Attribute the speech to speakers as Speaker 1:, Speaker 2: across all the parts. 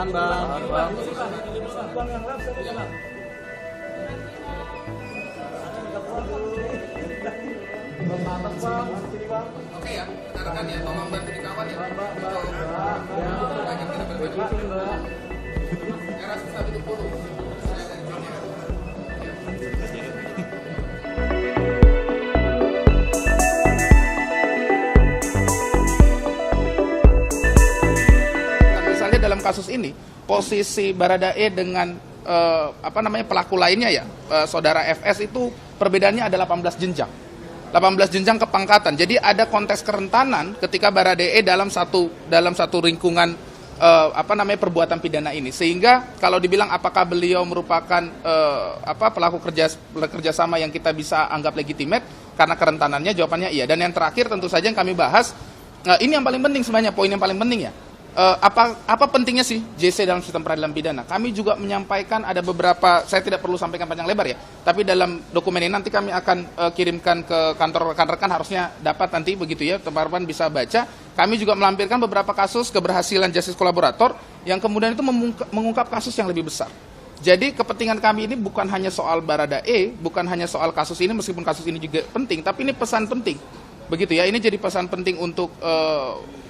Speaker 1: Tahan bang.
Speaker 2: Oke ya, rekan-rekan ya, tolong bantu dikawal ya. Era susah duduk dulu. Misalnya dalam kasus ini, posisi Baradae dengan pelaku lainnya ya, saudara FS itu perbedaannya ada 18 jenjang. 18 jenjang kepangkatan. Jadi ada konteks kerentanan ketika Baradae dalam satu lingkungan perbuatan pidana ini. Sehingga kalau dibilang apakah beliau merupakan pelaku kerjasama yang kita bisa anggap legitimate karena kerentanannya, jawabannya iya. Dan yang terakhir tentu saja yang kami bahas, ini yang paling penting sebenarnya, poin yang paling penting ya. Apa pentingnya sih JC dalam sistem peradilan pidana? Kami juga menyampaikan ada beberapa, saya tidak perlu sampaikan panjang lebar ya, tapi dalam dokumen ini nanti kami akan kirimkan ke kantor rekan-rekan, harusnya dapat nanti begitu ya, teman-teman bisa baca. Kami juga melampirkan beberapa kasus keberhasilan justice kolaborator yang kemudian itu mengungkap kasus yang lebih besar. Jadi kepentingan kami ini bukan hanya soal Baradae, bukan hanya soal kasus ini, meskipun kasus ini juga penting, tapi ini pesan penting. Begitu ya, ini jadi pesan penting untuk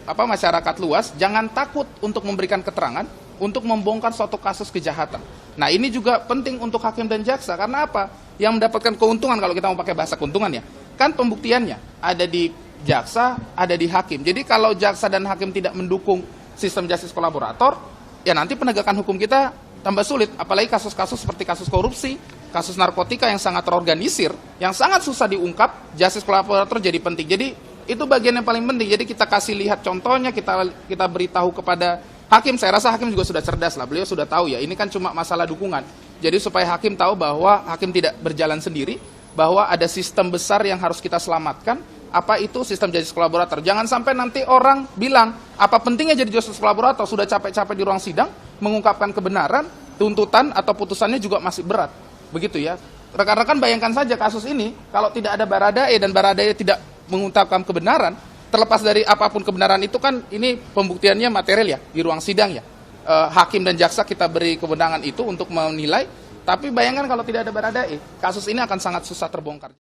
Speaker 2: masyarakat luas, jangan takut untuk memberikan keterangan, untuk membongkar suatu kasus kejahatan. Nah ini juga penting untuk hakim dan jaksa, karena apa? Yang mendapatkan keuntungan, kalau kita mau pakai bahasa keuntungan ya, kan pembuktiannya ada di jaksa, ada di hakim. Jadi kalau jaksa dan hakim tidak mendukung sistem justice kolaborator, ya nanti penegakan hukum kita tambah sulit, apalagi kasus-kasus seperti kasus korupsi, kasus narkotika yang sangat terorganisir, yang sangat susah diungkap, justice kolaborator jadi penting. Jadi itu bagian yang paling penting. Jadi kita kasih lihat contohnya, kita beritahu kepada hakim. Saya rasa hakim juga sudah cerdas lah, beliau sudah tahu ya, ini kan cuma masalah dukungan. Jadi supaya hakim tahu bahwa hakim tidak berjalan sendiri, bahwa ada sistem besar yang harus kita selamatkan. Apa itu sistem justice kolaborator? Jangan sampai nanti orang bilang, apa pentingnya jadi justice kolaborator? Sudah capek-capek di ruang sidang mengungkapkan kebenaran, tuntutan atau putusannya juga masih berat. Begitu ya. Rekan-rekan bayangkan saja kasus ini, kalau tidak ada Baradae dan Baradae tidak mengungkapkan kebenaran, terlepas dari apapun kebenaran itu kan ini pembuktiannya material ya, di ruang sidang ya. Hakim dan jaksa kita beri kewenangan itu untuk menilai, tapi bayangkan kalau tidak ada Baradae, kasus ini akan sangat susah terbongkar.